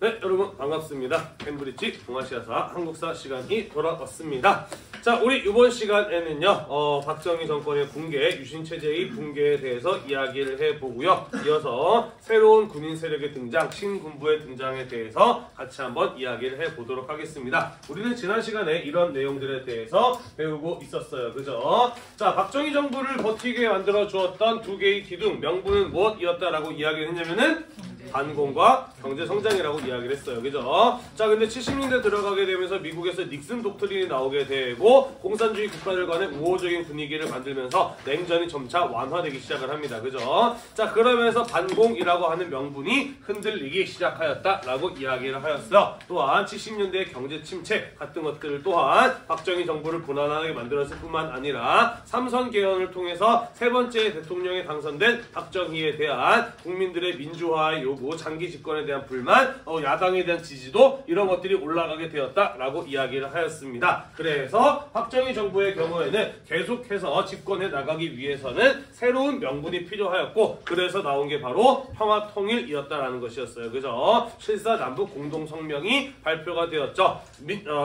네, 여러분 반갑습니다. 캠브리지 동아시아사 한국사 시간이 돌아왔습니다. 자, 우리 이번 시간에는요, 박정희 정권의 붕괴, 유신체제의 붕괴에 대해서 이야기를 해보고요. 이어서 새로운 군인 세력의 등장, 신군부의 등장에 대해서 같이 한번 이야기를 해보도록 하겠습니다. 우리는 지난 시간에 이런 내용들에 대해서 배우고 있었어요. 그죠? 자, 박정희 정부를 버티게 만들어 주었던 두 개의 기둥, 명분은 무엇이었다라고 이야기를 했냐면은 반공과 경제성장이라고 이야기를 했어요. 그죠? 자, 근데 70년대 들어가게 되면서 미국에서 닉슨 독트린이 나오게 되고 공산주의 국가들 간의 우호적인 분위기를 만들면서 냉전이 점차 완화되기 시작을 합니다. 그죠? 자, 그러면서 반공이라고 하는 명분이 흔들리기 시작하였다라고 이야기를 하였어요. 또한 70년대의 경제 침체 같은 것들 또한 박정희 정부를 불안하게 만들었을 뿐만 아니라 삼선 개헌을 통해서 세 번째 대통령에 당선된 박정희에 대한 국민들의 민주화의 요구, 장기 집권에 대한 불만, 야당에 대한 지지도 이런 것들이 올라가게 되었다라고 이야기를 하였습니다. 그래서 박정희 정부의 경우에는 계속해서 집권해 나가기 위해서는 새로운 명분이 필요하였고, 그래서 나온 게 바로 평화통일이었다라는 것이었어요. 그죠? 7.4 남북 공동성명이 발표가 되었죠.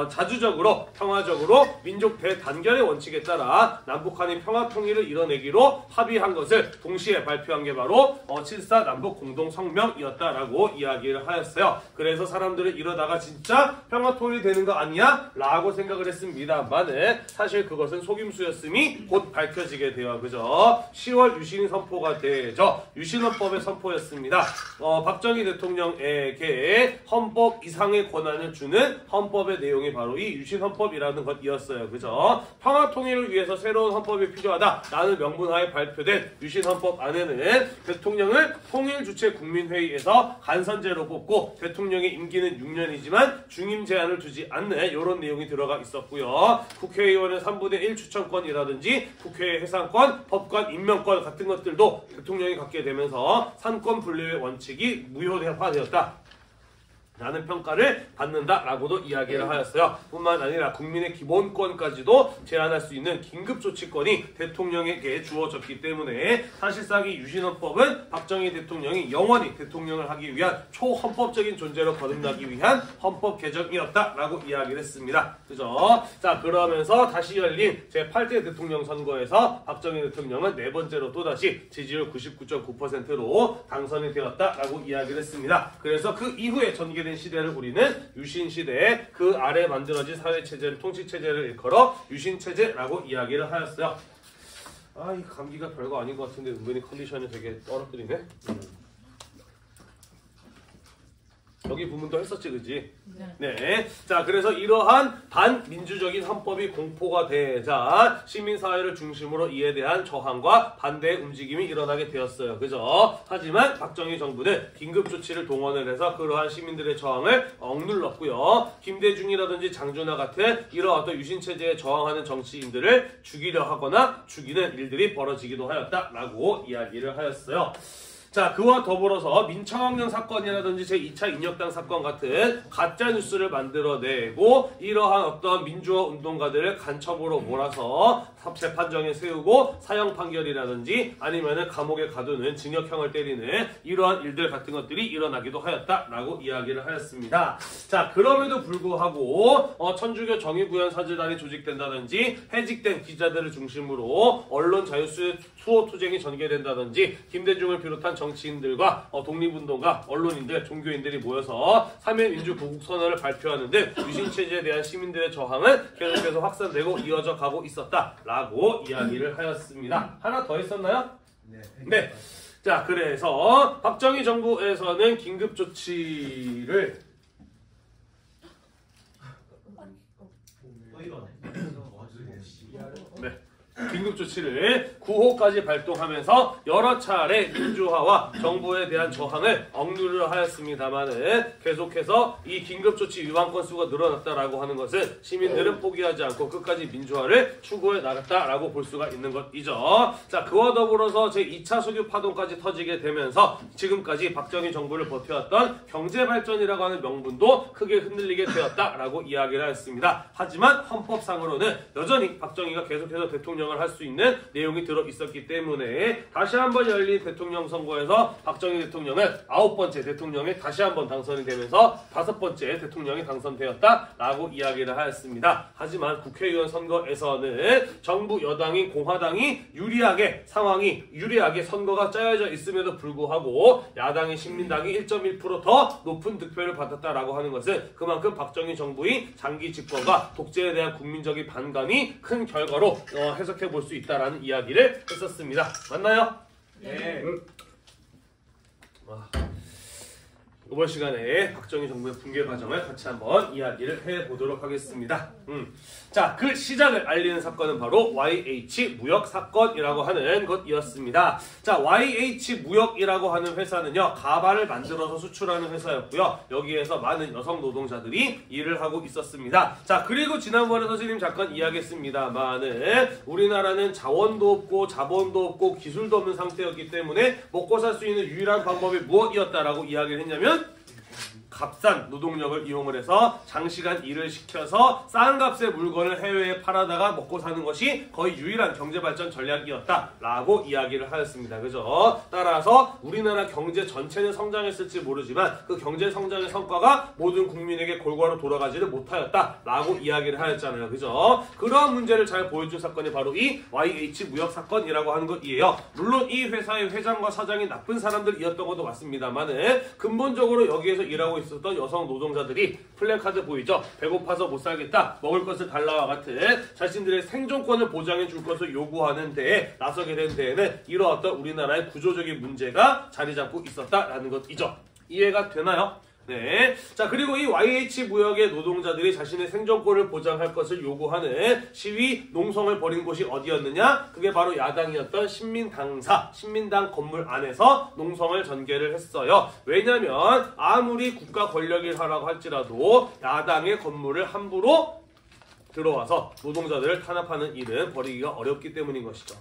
자주적으로 평화적으로 민족 대단결의 원칙에 따라 남북한이 평화통일을 이뤄내기로 합의한 것을 동시에 발표한 게 바로 7.4 남북 공동성명 이었다라고 이야기를 하였어요. 그래서 사람들은 이러다가 진짜 평화통일이 되는 거 아니야? 라고 생각을 했습니다만은 사실 그것은 속임수였음이 곧 밝혀지게 돼요. 그죠? 10월 유신 선포가 되죠. 유신헌법의 선포였습니다. 박정희 대통령에게 헌법 이상의 권한을 주는 헌법의 내용이 바로 이 유신헌법이라는 것이었어요. 그죠? 평화통일을 위해서 새로운 헌법이 필요하다라는 명분하에 발표된 유신헌법 안에는 대통령을 통일주체 국민회의 에서 간선제로 뽑고 대통령의 임기는 6년이지만 중임 제한을 두지 않는 이런 내용이 들어가 있었고요. 국회의원의 3분의 1 추천권이라든지 국회의 해산권, 법관 임명권 같은 것들도 대통령이 갖게 되면서 삼권 분립의 원칙이 무효화되었다 라는 평가를 받는다라고도 이야기를 하였어요. 뿐만 아니라 국민의 기본권까지도 제한할 수 있는 긴급조치권이 대통령에게 주어졌기 때문에 사실상 이 유신헌법은 박정희 대통령이 영원히 대통령을 하기 위한 초헌법적인 존재로 거듭나기 위한 헌법 개정이었다라고 이야기를 했습니다. 그죠? 자, 그러면서 다시 열린 제8대 대통령 선거에서 박정희 대통령은 네 번째로 또다시 지지율 99.9%로 당선이 되었다라고 이야기를 했습니다. 그래서 그 이후에 전개된 시대를 우리는 유신시대, 그 아래 만들어진 사회체제를, 통치체제를 일컬어 유신체제라고 이야기를 하였어요. 아, 이 감기가 별거 아닌 것 같은데 은근히 컨디션이 되게 떨어뜨리네. 여기 부분도 했었지, 그지? 네. 자, 그래서 이러한 반민주적인 헌법이 공포가 되자 시민사회를 중심으로 이에 대한 저항과 반대의 움직임이 일어나게 되었어요. 그죠? 하지만 박정희 정부는 긴급조치를 동원을 해서 그러한 시민들의 저항을 억눌렀고요. 김대중이라든지 장준하 같은 이러한 어떤 유신체제에 저항하는 정치인들을 죽이려 하거나 죽이는 일들이 벌어지기도 하였다라고 이야기를 하였어요. 자, 그와 더불어서 민청학령 사건이라든지 제2차 인혁당 사건 같은 가짜뉴스를 만들어내고 이러한 어떤 민주화 운동가들을 간첩으로 몰아서 재판정에 세우고 사형 판결이라든지 아니면은 감옥에 가두는 징역형을 때리는 이러한 일들 같은 것들이 일어나기도 하였다라고 이야기를 하였습니다. 자, 그럼에도 불구하고 천주교 정의구현사재단이 조직된다든지 해직된 기자들을 중심으로 언론 자유 수호 투쟁이 전개된다든지 김대중을 비롯한 정치인들과 독립운동가, 언론인들, 종교인들이 모여서 3.1 민주구국선언을 발표하는 등 유신체제에 대한 시민들의 저항은 계속해서 확산되고 이어져 가고 있었다라고 이야기를 하였습니다. 하나 더 있었나요? 네. 자, 그래서 박정희 정부에서는 긴급조치를 긴급조치를 9호까지 발동하면서 여러 차례 민주화와 정부에 대한 저항을 억누르려 하였습니다만은 계속해서 이 긴급조치 위반 건수가 늘어났다라고 하는 것은 시민들은 포기하지 않고 끝까지 민주화를 추구해 나갔다라고 볼 수가 있는 것이죠. 자, 그와 더불어서 제2차 석유 파동까지 터지게 되면서 지금까지 박정희 정부를 버텨왔던 경제발전이라고 하는 명분도 크게 흔들리게 되었다라고 이야기를 하였습니다. 하지만 헌법상으로는 여전히 박정희가 계속해서 대통령 대통령을 할 수 있는 내용이 들어 있었기 때문에 다시 한번 열린 대통령 선거에서 박정희 대통령은 9번째 대통령에 다시 한번 당선이 되면서 5번째 대통령이 당선되었다라고 이야기를 하였습니다. 하지만 국회의원 선거에서는 정부 여당인 공화당이 유리하게 선거가 짜여져 있음에도 불구하고 야당인 신민당이 1.1% 더 높은 득표를 받았다라고 하는 것은 그만큼 박정희 정부의 장기 집권과 독재에 대한 국민적인 반감이 큰 결과로 해석해 볼 수 있다라는 이야기를 했었습니다. 맞나요? 네. 이번 시간에 박정희 정부의 붕괴 과정을 같이 한번 이야기를 해보도록 하겠습니다. 자, 그 시작을 알리는 사건은 바로 YH 무역 사건이라고 하는 것이었습니다. 자, YH 무역이라고 하는 회사는요, 가발을 만들어서 수출하는 회사였고요. 여기에서 많은 여성 노동자들이 일을 하고 있었습니다. 자, 그리고 지난번에 선생님 잠깐 이야기했습니다만은 우리나라는 자원도 없고 자본도 없고 기술도 없는 상태였기 때문에 먹고 살 수 있는 유일한 방법이 무엇이었다라고 이야기를 했냐면 값싼 노동력을 이용을 해서 장시간 일을 시켜서 싼 값의 물건을 해외에 팔아다가 먹고 사는 것이 거의 유일한 경제발전 전략이었다라고 이야기를 하였습니다. 그죠? 따라서 우리나라 경제 전체는 성장했을지 모르지만 그 경제 성장의 성과가 모든 국민에게 골고루 돌아가지를 못하였다라고 이야기를 하였잖아요. 그죠? 그러한 문제를 잘 보여준 사건이 바로 이 YH 무역 사건이라고 하는 것이에요. 물론 이 회사의 회장과 사장이 나쁜 사람들이었던 것도 맞습니다만은 근본적으로 여기에서 일하고 있었던 여성 노동자들이 플래카드 보이죠? 배고파서 못 살겠다, 먹을 것을 달라와 같은 자신들의 생존권을 보장해 줄 것을 요구하는 데에 나서게 된 데에는 이러한 우리나라의 구조적인 문제가 자리 잡고 있었다라는 것이죠. 이해가 되나요? 네. 자, 그리고 이 YH 무역의 노동자들이 자신의 생존권을 보장할 것을 요구하는 시위, 농성을 벌인 곳이 어디였느냐? 그게 바로 야당이었던 신민당 건물 안에서 농성을 전개를 했어요. 왜냐면 아무리 국가 권력을 하라고 할지라도 야당의 건물을 함부로 들어와서 노동자들을 탄압하는 일은 벌이기가 어렵기 때문인 것이죠.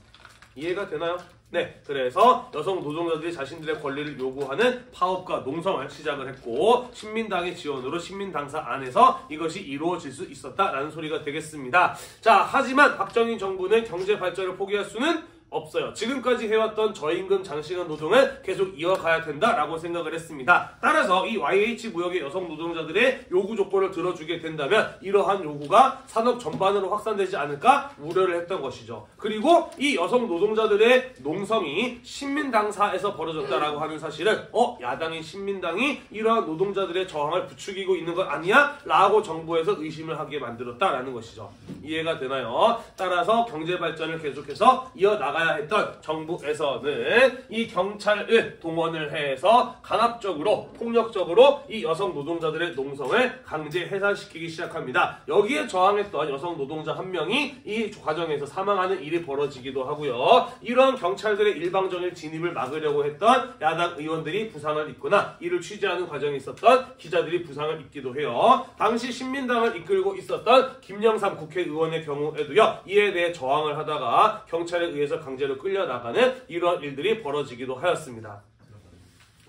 이해가 되나요? 네, 그래서 여성 노동자들이 자신들의 권리를 요구하는 파업과 농성을 시작을 했고 신민당의 지원으로 신민당사 안에서 이것이 이루어질 수 있었다라는 소리가 되겠습니다. 자, 하지만 박정희 정부는 경제 발전을 포기할 수는 없어요. 지금까지 해왔던 저임금 장시간 노동을 계속 이어가야 된다라고 생각을 했습니다. 따라서 이 YH 무역의 여성 노동자들의 요구 조건을 들어주게 된다면 이러한 요구가 산업 전반으로 확산되지 않을까 우려를 했던 것이죠. 그리고 이 여성 노동자들의 농성이 신민당사에서 벌어졌다라고 하는 사실은 야당인 신민당이 이러한 노동자들의 저항을 부추기고 있는 것 아니야? 라고 정부에서 의심을 하게 만들었다라는 것이죠. 이해가 되나요? 따라서 경제 발전을 계속해서 이어나가 했던 정부에서는 이 경찰을 동원을 해서 강압적으로 폭력적으로 이 여성 노동자들의 농성을 강제 해산시키기 시작합니다. 여기에 저항했던 여성 노동자 한 명이 이 과정에서 사망하는 일이 벌어지기도 하고요. 이런 경찰들의 일방적인 진입을 막으려고 했던 야당 의원들이 부상을 입거나 이를 취재하는 과정에 있었던 기자들이 부상을 입기도 해요. 당시 신민당을 이끌고 있었던 김영삼 국회의원의 경우에도요. 이에 대해 저항을 하다가 경찰에 의해서 강제로 끌려나가는 이런 일들이 벌어지기도 하였습니다.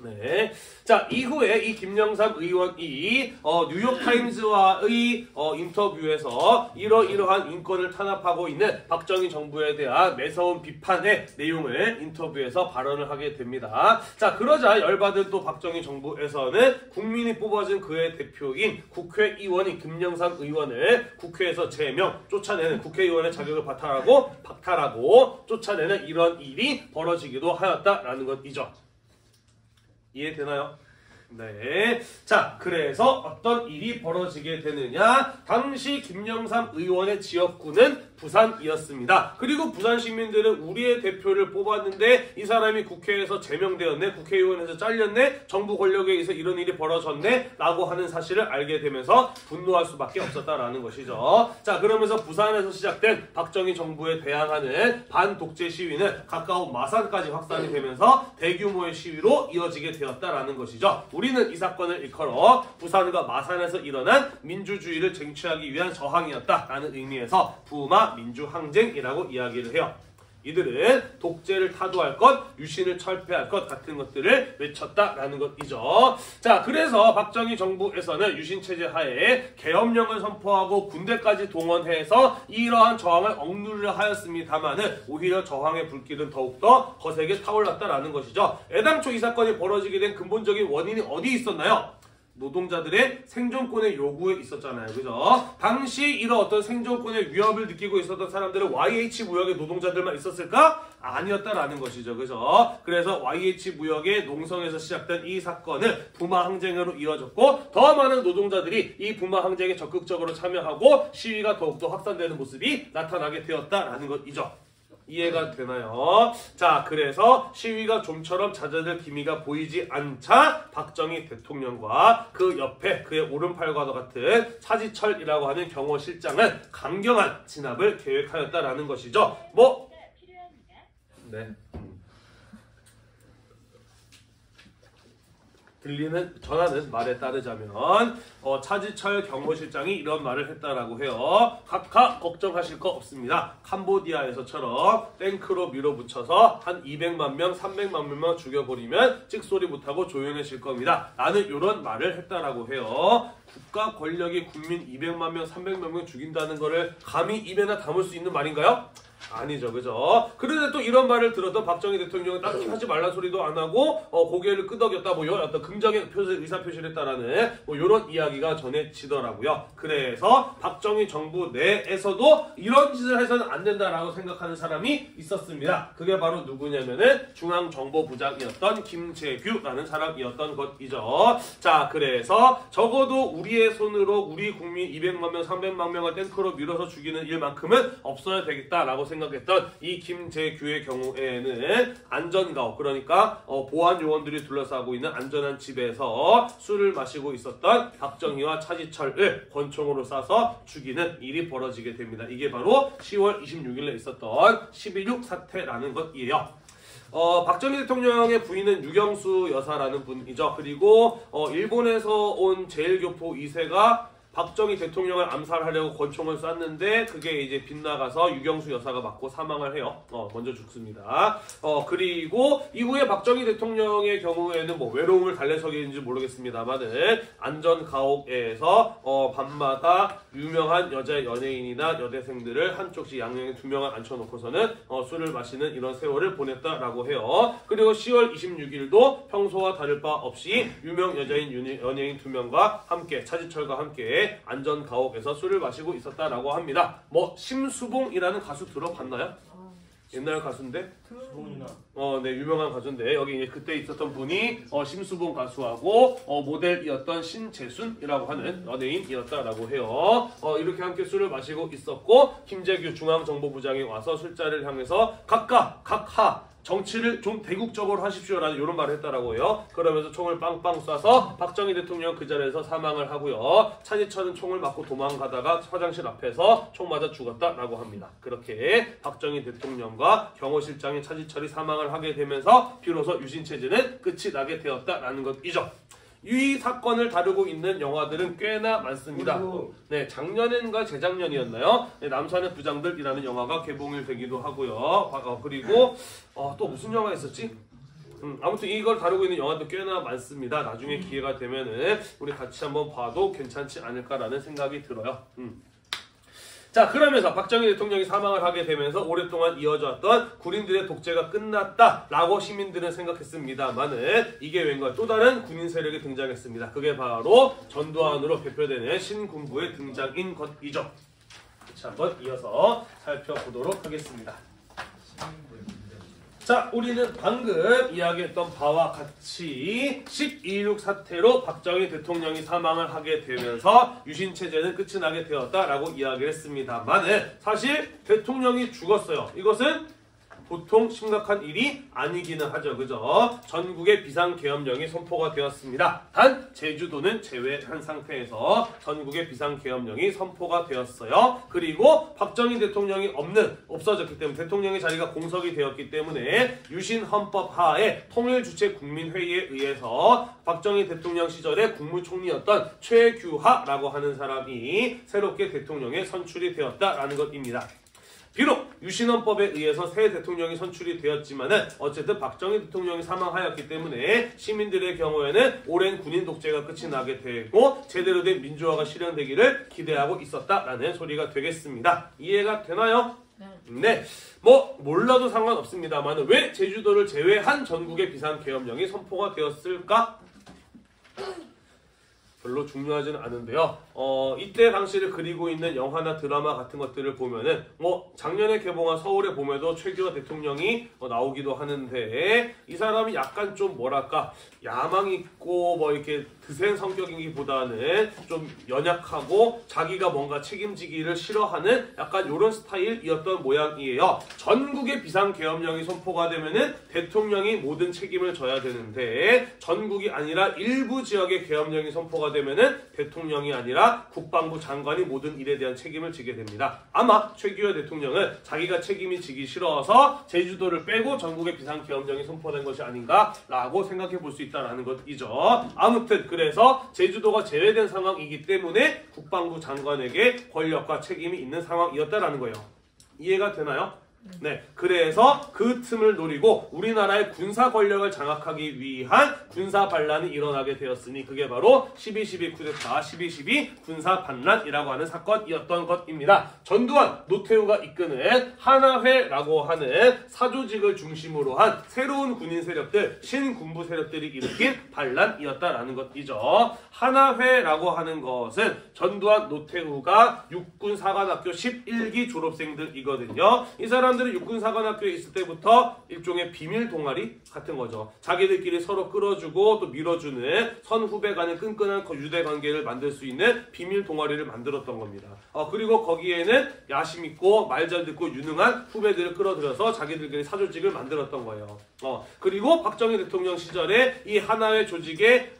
네. 자, 이후에 이 김영삼 의원이 뉴욕타임즈와의 인터뷰에서 이러한 인권을 탄압하고 있는 박정희 정부에 대한 매서운 비판의 내용을 인터뷰에서 발언을 하게 됩니다. 자, 그러자 열받은 또 박정희 정부에서는 국민이 뽑아준 그의 대표인 국회의원인 김영삼 의원을 국회에서 제명, 쫓아내는 국회의원의 자격을 박탈하고 쫓아내는 이런 일이 벌어지기도 하였다라는 것이죠. 이해되나요? 네. 자, 그래서 어떤 일이 벌어지게 되느냐? 당시 김영삼 의원의 지역구는 부산이었습니다. 그리고 부산 시민들은 우리의 대표를 뽑았는데 이 사람이 국회에서 제명되었네, 국회의원에서 잘렸네, 정부 권력에 의해서 이런 일이 벌어졌네 라고 하는 사실을 알게 되면서 분노할 수밖에 없었다라는 것이죠. 자, 그러면서 부산에서 시작된 박정희 정부에 대항하는 반독재 시위는 가까운 마산까지 확산이 되면서 대규모의 시위로 이어지게 되었다라는 것이죠. 우리는 이 사건을 일컬어 부산과 마산에서 일어난 민주주의를 쟁취하기 위한 저항이었다라는 의미에서 부마 민주항쟁이라고 이야기를 해요. 이들은 독재를 타도할 것, 유신을 철폐할 것 같은 것들을 외쳤다라는 것이죠. 자, 그래서 박정희 정부에서는 유신체제 하에 계엄령을 선포하고 군대까지 동원해서 이러한 저항을 억누르려 하였습니다만은 오히려 저항의 불길은 더욱더 거세게 타올랐다라는 것이죠. 애당초 이 사건이 벌어지게 된 근본적인 원인이 어디 있었나요? 노동자들의 생존권의 요구에 있었잖아요. 그죠? 당시 이런 어떤 생존권의 위협을 느끼고 있었던 사람들은 YH 무역의 노동자들만 있었을까? 아니었다라는 것이죠. 그죠? 그래서 YH 무역의 농성에서 시작된 이 사건은 부마 항쟁으로 이어졌고 더 많은 노동자들이 이 부마 항쟁에 적극적으로 참여하고 시위가 더욱더 확산되는 모습이 나타나게 되었다라는 것이죠. 이해가 되나요? 자, 그래서 시위가 좀처럼 잦아들 기미가 보이지 않자 박정희 대통령과 그 옆에 그의 오른팔과도 같은 차지철이라고 하는 경호실장은 강경한 진압을 계획하였다라는 것이죠. 네. 들리는 전하는 말에 따르자면 차지철 경호실장이 이런 말을 했다라고 해요. 각하 걱정하실 거 없습니다. 캄보디아에서처럼 탱크로 밀어붙여서 한 200만 명, 300만 명만 죽여버리면 찍소리 못하고 조용해질 겁니다. 라는 이런 말을 했다라고 해요. 국가 권력이 국민 200만 명, 300만 명 죽인다는 거를 감히 입에나 담을 수 있는 말인가요? 아니죠, 그죠? 그런데 또 이런 말을 들었던 박정희 대통령은 딱히 하지 말란 소리도 안 하고 고개를 끄덕였다, 어떤 긍정의 의사표시를 했다라는 이런 이야기가 전해지더라고요. 그래서 박정희 정부 내에서도 이런 짓을 해서는 안 된다라고 생각하는 사람이 있었습니다. 그게 바로 누구냐면은 중앙정보부장이었던 김재규라는 사람이었던 것이죠. 자, 그래서 적어도 우리의 손으로 우리 국민 200만 명, 300만 명을 탱크로 밀어서 죽이는 일만큼은 없어야 되겠다라고 생각했던 이 김재규의 경우에는 안전가옥, 그러니까 보안 요원들이 둘러싸고 있는 안전한 집에서 술을 마시고 있었던 박정희와 차지철을 권총으로 쏴서 죽이는 일이 벌어지게 됩니다. 이게 바로 10월 26일에 있었던 11.6 사태라는 것이에요. 박정희 대통령의 부인은 유경수 여사라는 분이죠. 그리고 일본에서 온 제1교포 2세가 박정희 대통령을 암살하려고 권총을 쐈는데 그게 이제 빗나가서 유경수 여사가 맞고 사망을 해요. 먼저 죽습니다. 그리고 이후에 박정희 대통령의 경우에는 외로움을 달래서기인지 모르겠습니다만은 안전가옥에서 밤마다 유명한 여자 연예인이나 여대생들을 한쪽씩 양양에 2명을 앉혀놓고서는 술을 마시는 이런 세월을 보냈다라고 해요. 그리고 10월 26일도 평소와 다를 바 없이 유명 여자인 연예인 2명과 함께 차지철과 함께 안전가옥에서 술을 마시고 있었다라고 합니다. 심수봉이라는 가수 들어봤나요? 옛날 가수인데? 수봉이나. 네, 유명한 가수인데 여기 이제 그때 있었던 분이 심수봉 가수하고 모델이었던 신재순이라고 하는 연예인이었다라고 해요. 이렇게 함께 술을 마시고 있었고 김재규 중앙정보부장이 와서 술자리를 향해서 각하 정치를 좀 대국적으로 하십시오라는 이런 말을 했다라고 해요. 그러면서 총을 빵빵 쏴서 박정희 대통령 그 자리에서 사망을 하고요. 차지철은 총을 맞고 도망가다가 화장실 앞에서 총 맞아 죽었다라고 합니다. 그렇게 박정희 대통령과 경호실장인 차지철이 사망을 하게 되면서 비로소 유신체제는 끝이 나게 되었다라는 것이죠. 이 사건을 다루고 있는 영화들은 꽤나 많습니다. 네, 작년인가 재작년이었나요? 네, 남산의 부장들이라는 영화가 개봉이 되기도 하고요. 그리고 또 무슨 영화 있었지? 아무튼 이걸 다루고 있는 영화도 꽤나 많습니다. 나중에 기회가 되면은 우리 같이 한번 봐도 괜찮지 않을까라는 생각이 들어요. 자, 그러면서 박정희 대통령이 사망을 하게 되면서 오랫동안 이어져 왔던 군인들의 독재가 끝났다라고 시민들은 생각했습니다만은 이게 왠가 또 다른 군인 세력이 등장했습니다. 그게 바로 전두환으로 대표되는 신군부의 등장인 것이죠. 같이 한번 이어서 살펴보도록 하겠습니다. 자, 우리는 방금 이야기했던 바와 같이 12.6 사태로 박정희 대통령이 사망을 하게 되면서 유신체제는 끝이 나게 되었다라고 이야기를 했습니다만은 사실 대통령이 죽었어요. 이것은 보통 심각한 일이 아니기는 하죠. 그죠? 전국의 비상계엄령이 선포가 되었습니다. 단 제주도는 제외한 상태에서 전국의 비상계엄령이 선포가 되었어요. 그리고 박정희 대통령이 없어졌기 때문에 대통령의 자리가 공석이 되었기 때문에 유신헌법 하에 통일주체국민회의에 의해서 박정희 대통령 시절에 국무총리였던 최규하라고 하는 사람이 새롭게 대통령에 선출이 되었다라는 것입니다. 비록 유신헌법에 의해서 새 대통령이 선출이 되었지만은 어쨌든 박정희 대통령이 사망하였기 때문에 시민들의 경우에는 오랜 군인 독재가 끝이 나게 되고 제대로 된 민주화가 실현되기를 기대하고 있었다라는 소리가 되겠습니다. 이해가 되나요? 네. 뭐 몰라도 상관없습니다만 왜 제주도를 제외한 전국의 비상계엄령이 선포가 되었을까? 별로 중요하지는 않은데요. 이때 당시를 그리고 있는 영화나 드라마 같은 것들을 보면은 뭐 작년에 개봉한 서울의 봄에도 최규하 대통령이 나오기도 하는데 이 사람이 약간 좀 뭐랄까 야망 있고 뭐 이렇게 드센 성격이기보다는 좀 연약하고 자기가 뭔가 책임지기를 싫어하는 약간 이런 스타일이었던 모양이에요. 전국의 비상계엄령이 선포가 되면은 대통령이 모든 책임을 져야 되는데 전국이 아니라 일부 지역의 계엄령이 선포가 되면은 대통령이 아니라 국방부 장관이 모든 일에 대한 책임을 지게 됩니다. 아마 최규하 대통령은 자기가 책임이 지기 싫어서 제주도를 빼고 전국의 비상계엄령이 선포된 것이 아닌가라고 생각해 볼 수 있다는 것이죠. 아무튼 그래서 제주도가 제외된 상황이기 때문에 국방부 장관에게 권력과 책임이 있는 상황이었다라는 거예요. 이해가 되나요? 네, 그래서 그 틈을 노리고 우리나라의 군사 권력을 장악하기 위한 군사 반란이 일어나게 되었으니 그게 바로 12.12 쿠데타, 12.12 군사 반란이라고 하는 사건이었던 것입니다. 전두환, 노태우가 이끄는 하나회라고 하는 사조직을 중심으로 한 새로운 군인 세력들, 신군부 세력들이 일으킨 반란이었다라는 것이죠. 하나회라고 하는 것은 전두환, 노태우가 육군사관학교 11기 졸업생들이거든요. 이 사람들은 육군사관학교에 있을 때부터 일종의 비밀 동아리 같은 거죠. 자기들끼리 서로 끌어주고 또 밀어주는 선후배 간의 끈끈한 유대관계를 만들 수 있는 비밀 동아리를 만들었던 겁니다. 그리고 거기에는 야심 있고 말 잘 듣고 유능한 후배들을 끌어들여서 자기들끼리 사조직을 만들었던 거예요. 그리고 박정희 대통령 시절에 이 하나의 조직의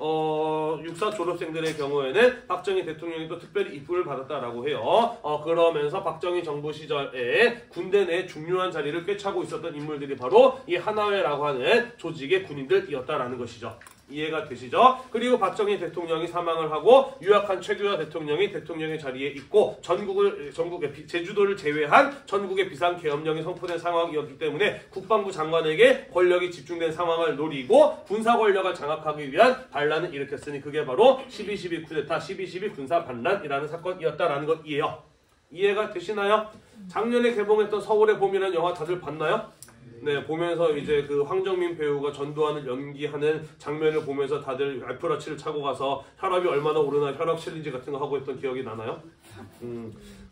육사 졸업생들의 경우에는 박정희 대통령이 또 특별히 이쁨을 받았다라고 해요. 그러면서 박정희 정부 시절에 군대 내 중요한 자리를 꿰차고 있었던 인물들이 바로 이 하나회라고 하는 조직의 군인들이었다라는 것이죠. 이해가 되시죠? 그리고 박정희 대통령이 사망을 하고 유약한 최규하 대통령이 대통령의 자리에 있고 전국의 제주도를 제외한 전국의 비상계엄령이 선포된 상황이었기 때문에 국방부 장관에게 권력이 집중된 상황을 노리고 군사 권력을 장악하기 위한 반란을 일으켰으니 그게 바로 12.12 쿠데타, 12.12 군사 반란이라는 사건이었다라는 것이에요. 이해가 되시나요? 작년에 개봉했던 서울의 봄이라는 영화 다들 봤나요? 네, 보면서 이제 그 황정민 배우가 전두환을 연기하는 장면을 보면서 다들 알프라치를 차고 가서 혈압이 얼마나 오르나 혈압 챌린지 같은 거 하고 있던 기억이 나나요?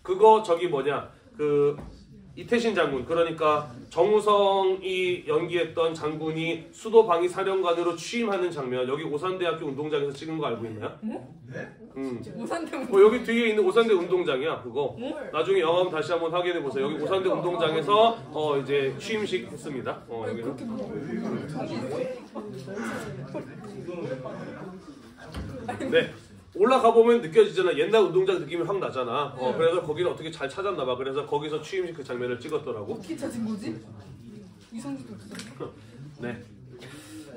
그거 저기 뭐냐 그 이태신 장군, 그러니까 정우성이 연기했던 장군이 수도 방위 사령관으로 취임하는 장면, 여기 오산대학교 운동장에서 찍은 거 알고 있나요? 네? 오산대 운동장. 여기 뒤에 있는 오산대 운동장이야 그거. 나중에 영화면 다시 한번 확인해 보세요. 여기 오산대 운동장에서 이제 취임식 했습니다. 여기는. 네. 올라가 보면 느껴지잖아. 옛날 운동장 느낌이 확 나잖아. 그래서 거기를 어떻게 잘 찾았나 봐. 그래서 거기서 취임식 그 장면을 찍었더라고. 어떻게 찾은 거지? 이성기도 없어. 네.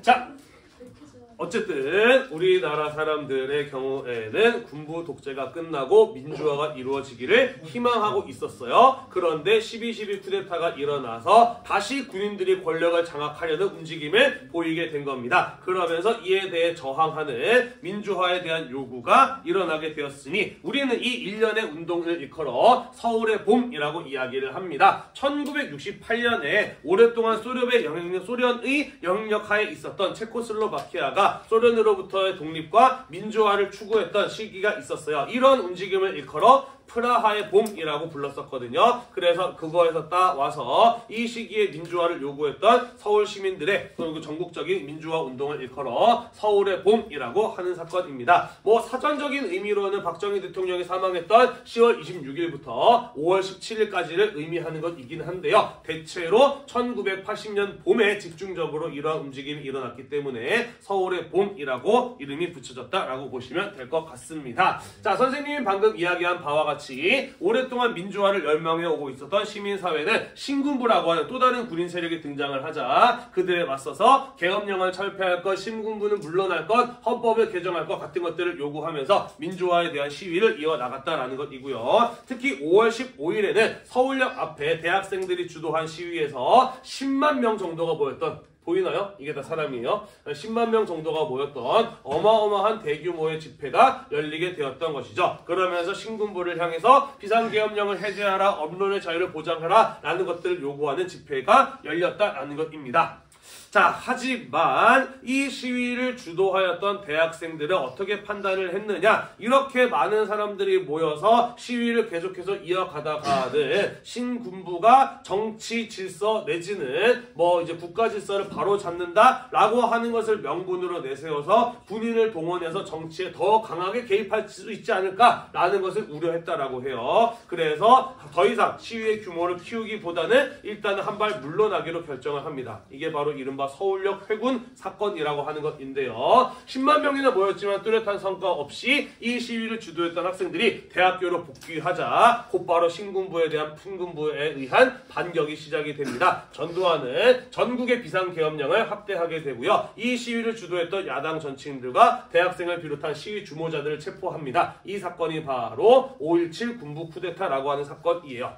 자, 어쨌든 우리나라 사람들의 경우에는 군부 독재가 끝나고 민주화가 이루어지기를 희망하고 있었어요. 그런데 12.12 쿠데타가 일어나서 다시 군인들이 권력을 장악하려는 움직임을 보이게 된 겁니다. 그러면서 이에 대해 저항하는 민주화에 대한 요구가 일어나게 되었으니 우리는 이 일련의 운동을 일컬어 서울의 봄이라고 이야기를 합니다. 1968년에 오랫동안 소련의 영향력하에 있었던 체코슬로바키아가 소련으로부터의 독립과 민주화를 추구했던 시기가 있었어요. 이런 움직임을 일컬어 프라하의 봄이라고 불렀었거든요. 그래서 그거에서 따와서 이 시기에 민주화를 요구했던 서울 시민들의 그리고 전국적인 민주화 운동을 일컬어 서울의 봄이라고 하는 사건입니다. 뭐 사전적인 의미로는 박정희 대통령이 사망했던 10월 26일부터 5월 17일까지를 의미하는 것이긴 한데요. 대체로 1980년 봄에 집중적으로 이러한 움직임이 일어났기 때문에 서울의 서울의 봄이라고 이름이 붙여졌다라고 보시면 될 것 같습니다. 자, 선생님이 방금 이야기한 바와 같이 오랫동안 민주화를 열망해 오고 있었던 시민사회는 신군부라고 하는 또 다른 군인 세력이 등장을 하자 그들에 맞서서 계엄령을 철폐할 것, 신군부는 물러날 것, 헌법을 개정할 것 같은 것들을 요구하면서 민주화에 대한 시위를 이어나갔다라는 것이고요. 특히 5월 15일에는 서울역 앞에 대학생들이 주도한 시위에서 10만 명 정도가 모였던, 보이나요? 이게 다 사람이에요. 10만 명 정도가 모였던 어마어마한 대규모의 집회가 열리게 되었던 것이죠. 그러면서 신군부를 향해서 비상계엄령을 해제하라, 언론의 자유를 보장하라 라는 것들을 요구하는 집회가 열렸다라는 것입니다. 자, 하지만 이 시위를 주도하였던 대학생들은 어떻게 판단을 했느냐? 이렇게 많은 사람들이 모여서 시위를 계속해서 이어가다가는 신군부가 정치 질서 내지는 이제 국가 질서를 바로 잡는다라고 하는 것을 명분으로 내세워서 군인을 동원해서 정치에 더 강하게 개입할 수 있지 않을까라는 것을 우려했다라고 해요. 그래서 더 이상 시위의 규모를 키우기보다는 일단은 한 발 물러나기로 결정을 합니다. 이게 바로 이른바 서울역 회군 사건이라고 하는 것인데요. 10만 명이나 모였지만 뚜렷한 성과 없이 이 시위를 주도했던 학생들이 대학교로 복귀하자 곧바로 신군부에 대한 풍군부에 의한 반격이 시작이 됩니다. 전두환은 전국의 비상계엄령을 확대하게 되고요. 이 시위를 주도했던 야당 정치인들과 대학생을 비롯한 시위 주모자들을 체포합니다. 이 사건이 바로 5.17 군부 쿠데타라고 하는 사건이에요.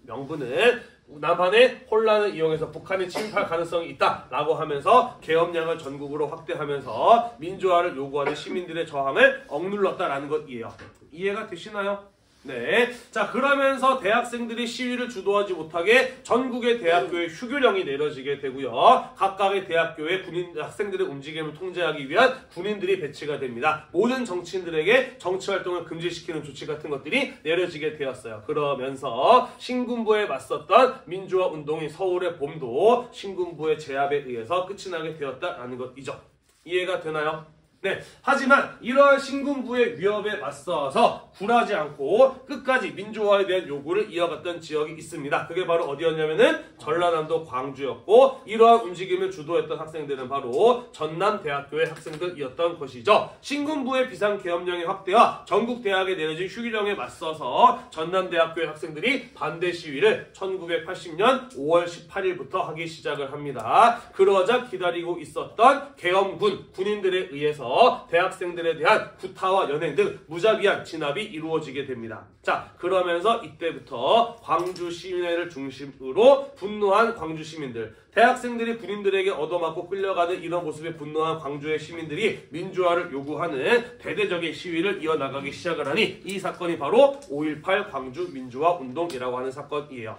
명분은 남한의 혼란을 이용해서 북한이 침입할 가능성이 있다라고 하면서 계엄령을 전국으로 확대하면서 민주화를 요구하는 시민들의 저항을 억눌렀다라는 것이에요. 이해가 되시나요? 네. 자, 그러면서 대학생들이 시위를 주도하지 못하게 전국의 대학교에 휴교령이 내려지게 되고요. 각각의 대학교에 군인 학생들의 움직임을 통제하기 위한 군인들이 배치가 됩니다. 모든 정치인들에게 정치활동을 금지시키는 조치 같은 것들이 내려지게 되었어요. 그러면서 신군부에 맞섰던 민주화 운동이 서울의 봄도 신군부의 제압에 의해서 끝이 나게 되었다라는 것이죠. 이해가 되나요? 네. 하지만 이러한 신군부의 위협에 맞서서 굴하지 않고 끝까지 민주화에 대한 요구를 이어갔던 지역이 있습니다. 그게 바로 어디였냐면은 전라남도 광주였고 이러한 움직임을 주도했던 학생들은 바로 전남대학교의 학생들이었던 것이죠. 신군부의 비상계엄령의 확대와 전국 대학에 내려진 휴교령에 맞서서 전남대학교의 학생들이 반대 시위를 1980년 5월 18일부터 하기 시작을 합니다. 그러자 기다리고 있었던 계엄군 군인들에 의해서 대학생들에 대한 구타와 연행 등 무자비한 진압이 이루어지게 됩니다. 자, 그러면서 이때부터 광주 시민회를 중심으로 분노한 광주 시민들, 대학생들이 군인들에게 얻어맞고 끌려가는 이런 모습에 분노한 광주의 시민들이 민주화를 요구하는 대대적인 시위를 이어나가기 시작을 하니 이 사건이 바로 5.18 광주 민주화 운동이라고 하는 사건이에요.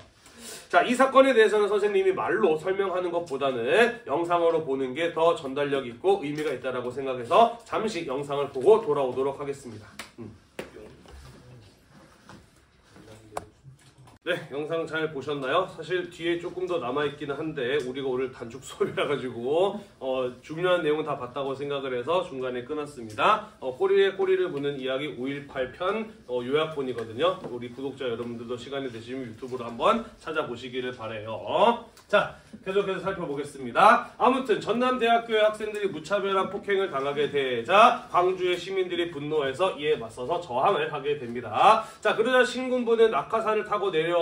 자, 이 사건에 대해서는 선생님이 말로 설명하는 것보다는 영상으로 보는 게 더 전달력 있고 의미가 있다고 생각해서 잠시 영상을 보고 돌아오도록 하겠습니다. 네, 영상 잘 보셨나요? 사실 뒤에 조금 더 남아있기는 한데 우리가 오늘 단축 수업이라 가지고 중요한 내용은 다 봤다고 생각을 해서 중간에 끊었습니다. 꼬리에 꼬리를 무는 이야기 5.18편 요약본이거든요. 우리 구독자 여러분들도 시간이 되시면 유튜브로 한번 찾아보시기를 바라요. 자, 계속해서 살펴보겠습니다. 아무튼 전남대학교의 학생들이 무차별한 폭행을 당하게 되자 광주의 시민들이 분노해서 이에 맞서서 저항을 하게 됩니다. 자, 그러자 신군부는 낙하산을 타고 내려와서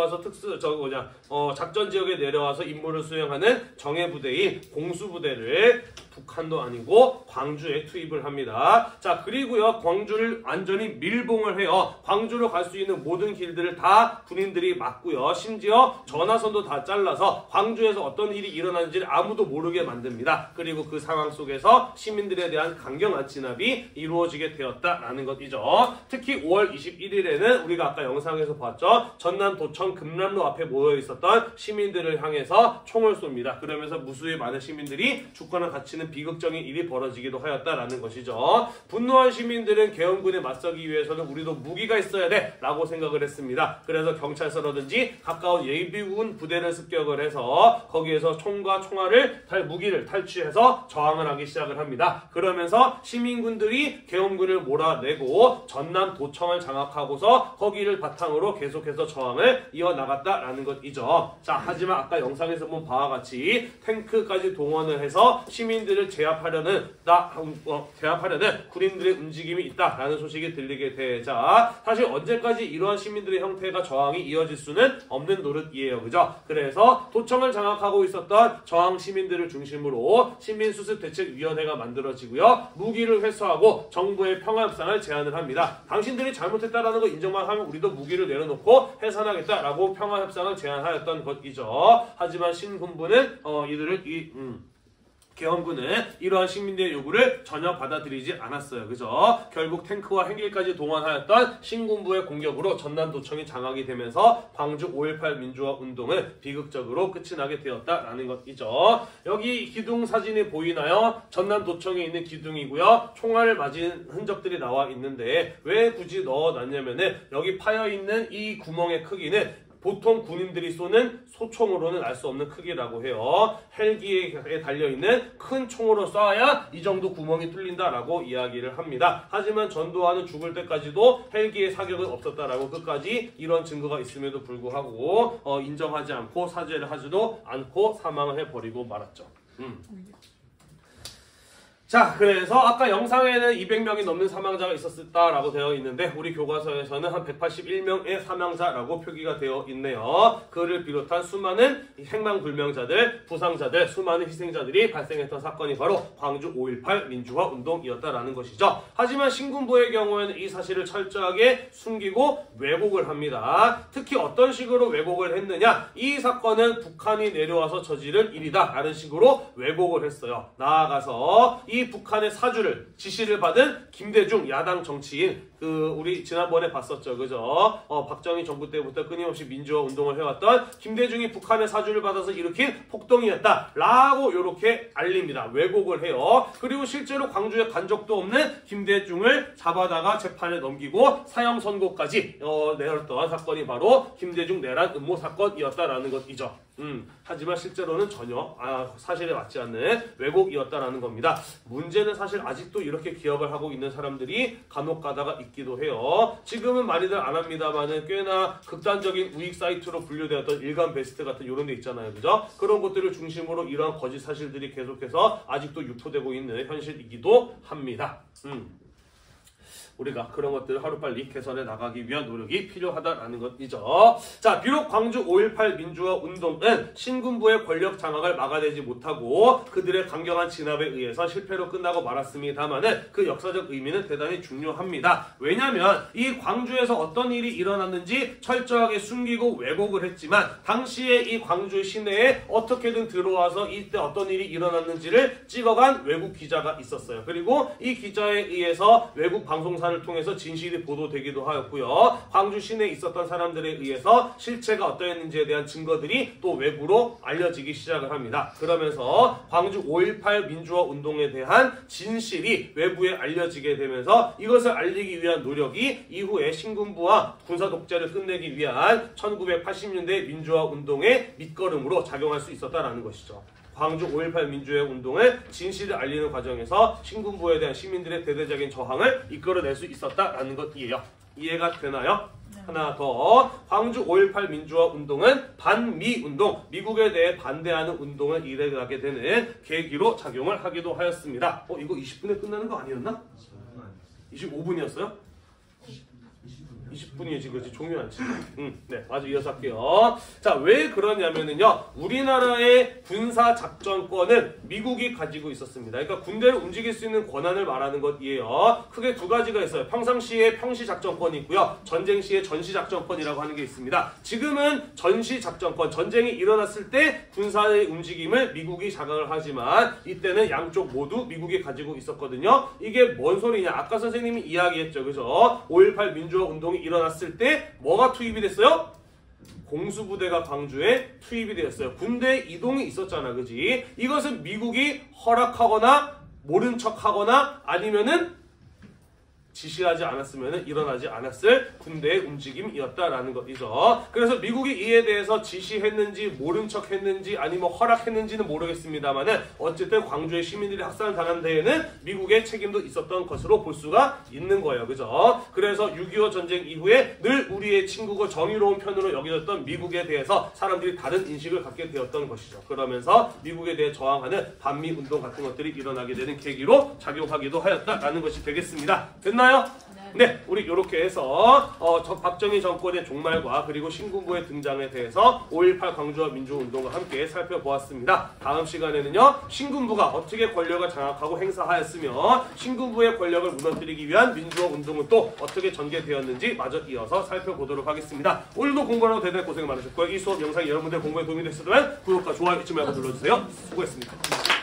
작전 지역에 내려와서 임무를 수행하는 정예부대인 공수부대를 북한도 아니고 광주에 투입을 합니다. 자, 그리고요, 광주를 완전히 밀봉을 해요. 광주로 갈 수 있는 모든 길들을 다 군인들이 막고요. 심지어 전화선도 다 잘라서 광주에서 어떤 일이 일어나는지를 아무도 모르게 만듭니다. 그리고 그 상황 속에서 시민들에 대한 강경한 진압이 이루어지게 되었다라는 것이죠. 특히 5월 21일에는 우리가 아까 영상에서 봤죠. 전남 도청 금남로 앞에 모여 있었던 시민들을 향해서 총을 쏩니다. 그러면서 무수히 많은 시민들이 죽거나 다치는 비극적인 일이 벌어지기도 하였다라는 것이죠. 분노한 시민들은 계엄군에 맞서기 위해서는 우리도 무기가 있어야 돼 라고 생각을 했습니다. 그래서 경찰서라든지 가까운 예비군 부대를 습격을 해서 거기에서 총과 총알을 무기를 탈취해서 저항을 하기 시작을 합니다. 그러면서 시민군들이 계엄군을 몰아내고 전남 도청을 장악하고서 거기를 바탕으로 계속해서 저항을 이어나갔다라는 것이죠. 자, 하지만 아까 영상에서 본 바와 같이 탱크까지 동원을 해서 시민들 시민들을 제압하려는 군인들의 움직임이 있다라는 소식이 들리게 되자 사실 언제까지 이러한 시민들의 형태가 저항이 이어질 수는 없는 노릇이에요. 그죠? 그래서 도청을 장악하고 있었던 저항 시민들을 중심으로 시민수습대책위원회가 만들어지고요. 무기를 회수하고 정부의 평화협상을 제안을 합니다. 당신들이 잘못했다라는 거 인정만 하면 우리도 무기를 내려놓고 해산하겠다라고 평화협상을 제안하였던 것이죠. 하지만 신군부는 계엄군은 이러한 시민들의 요구를 전혀 받아들이지 않았어요. 그죠? 결국 탱크와 헬기까지 동원하였던 신군부의 공격으로 전남도청이 장악이 되면서 광주 5.18 민주화 운동은 비극적으로 끝이 나게 되었다라는 것이죠. 여기 기둥 사진이 보이나요? 전남도청에 있는 기둥이고요. 총알을 맞은 흔적들이 나와 있는데 왜 굳이 넣어놨냐면은 여기 파여있는 이 구멍의 크기는 보통 군인들이 쏘는 소총으로는 알 수 없는 크기라고 해요. 헬기에 달려있는 큰 총으로 쏴야 이 정도 구멍이 뚫린다라고 이야기를 합니다. 하지만 전두환은 죽을 때까지도 헬기의 사격은 없었다라고 끝까지 이런 증거가 있음에도 불구하고 인정하지 않고 사죄를 하지도 않고 사망을 해버리고 말았죠. 자, 그래서 아까 영상에는 200명이 넘는 사망자가 있었다라고 되어 있는데 우리 교과서에서는 한 181명의 사망자라고 표기가 되어 있네요. 그를 비롯한 수많은 행방불명자들, 부상자들, 수많은 희생자들이 발생했던 사건이 바로 광주 5.18 민주화 운동이었다라는 것이죠. 하지만 신군부의 경우에는 이 사실을 철저하게 숨기고 왜곡을 합니다. 특히 어떤 식으로 왜곡을 했느냐? 이 사건은 북한이 내려와서 저지른 일이다 라는 식으로 왜곡을 했어요. 나아가서 이 북한의 사주를 지시를 받은 김대중 야당 정치인 우리 지난번에 봤었죠. 그죠? 박정희 정부 때부터 끊임없이 민주화 운동을 해왔던 김대중이 북한의 사주를 받아서 일으킨 폭동이었다 라고 이렇게 알립니다. 왜곡을 해요. 그리고 실제로 광주에 간 적도 없는 김대중을 잡아다가 재판에 넘기고 사형 선고까지 내렸던 사건이 바로 김대중 내란 음모 사건이었다라는 것이죠. 하지만 실제로는 전혀 사실에 맞지 않는 왜곡이었다라는 겁니다. 문제는 사실 아직도 이렇게 기억을 하고 있는 사람들이 간혹 가다가 있기도 해요. 지금은 많이들 안 합니다만은 꽤나 극단적인 우익 사이트로 분류되었던 일간 베스트 같은 이런 데 있잖아요. 그죠? 그런 것들을 중심으로 이러한 거짓 사실들이 계속해서 아직도 유포되고 있는 현실이기도 합니다. 우리가 그런 것들을 하루빨리 개선해 나가기 위한 노력이 필요하다라는 것이죠. 자, 비록 광주 5.18 민주화 운동은 신군부의 권력 장악을 막아내지 못하고 그들의 강경한 진압에 의해서 실패로 끝나고 말았습니다만은 그 역사적 의미는 대단히 중요합니다. 왜냐하면 이 광주에서 어떤 일이 일어났는지 철저하게 숨기고 왜곡을 했지만 당시에 이 광주 시내에 어떻게든 들어와서 이때 어떤 일이 일어났는지를 찍어간 외국 기자가 있었어요. 그리고 이 기자에 의해서 외국 방송사를 통해서 진실이 보도되기도 하였고요. 광주 시내에 있었던 사람들에 의해서 실체가 어떠했는지에 대한 증거들이 또 외부로 알려지기 시작을 합니다. 그러면서 광주 5.18 민주화 운동에 대한 진실이 외부에 알려지게 되면서 이것을 알리기 위한 노력이 이후에 신군부와 군사 독재를 끝내기 위한 1980년대 민주화 운동의 밑거름으로 작용할 수 있었다는 것이죠. 광주 5.18 민주화 운동을 진실을 알리는 과정에서 신군부에 대한 시민들의 대대적인 저항을 이끌어낼 수 있었다라는 것이에요. 이해가 되나요? 네. 하나 더. 광주 5.18 민주화 운동은 반미 운동, 미국에 대해 반대하는 운동을 일어나게 되는 계기로 작용을 하기도 하였습니다. 이거 20분에 끝나는 거 아니었나? 25분이었어요? 20분이지, 그렇지. 종료 안 치고. 네, 마저 이어서 할게요. 자, 왜 그러냐면은요, 우리나라의 군사 작전권은 미국이 가지고 있었습니다. 그러니까 군대를 움직일 수 있는 권한을 말하는 것이에요. 크게 두 가지가 있어요. 평상시에 평시 작전권이 있고요, 전쟁 시에 전시 작전권이라고 하는 게 있습니다. 지금은 전시 작전권, 전쟁이 일어났을 때 군사의 움직임을 미국이 장악을 하지만 이때는 양쪽 모두 미국이 가지고 있었거든요. 이게 뭔 소리냐? 아까 선생님이 이야기했죠, 그죠? 5.18 민주화 운동이 일어났을 때 뭐가 투입이 됐어요? 공수부대가 광주에 투입이 되었어요. 군대 이동이 있었잖아, 그지? 이것은 미국이 허락하거나 모른 척하거나 아니면은 지시하지 않았으면 일어나지 않았을 군대의 움직임이었다라는 것이죠. 그래서 미국이 이에 대해서 지시했는지 모른 척 했는지 아니면 허락했는지는 모르겠습니다만은 어쨌든 광주의 시민들이 학살을 당한 데에는 미국의 책임도 있었던 것으로 볼 수가 있는 거예요. 그죠? 그래서 6.25 전쟁 이후에 늘 우리의 친구고 정의로운 편으로 여겨졌던 미국에 대해서 사람들이 다른 인식을 갖게 되었던 것이죠. 그러면서 미국에 대해 저항하는 반미 운동 같은 것들이 일어나게 되는 계기로 작용하기도 하였다라는 것이 되겠습니다. 됐나요? 네, 우리 이렇게 해서 박정희 정권의 종말과 그리고 신군부의 등장에 대해서 5.18 광주와 민주운동과 함께 살펴보았습니다. 다음 시간에는요, 신군부가 어떻게 권력을 장악하고 행사하였으며 신군부의 권력을 무너뜨리기 위한 민주화 운동은 또 어떻게 전개되었는지 마저 이어서 살펴보도록 하겠습니다. 오늘도 공부하라고 대단히 고생 많으셨고요. 이 수업 영상이 여러분들 공부에 도움이 됐으면 구독과 좋아요 잊지 말고 눌러주세요. 수고했습니다.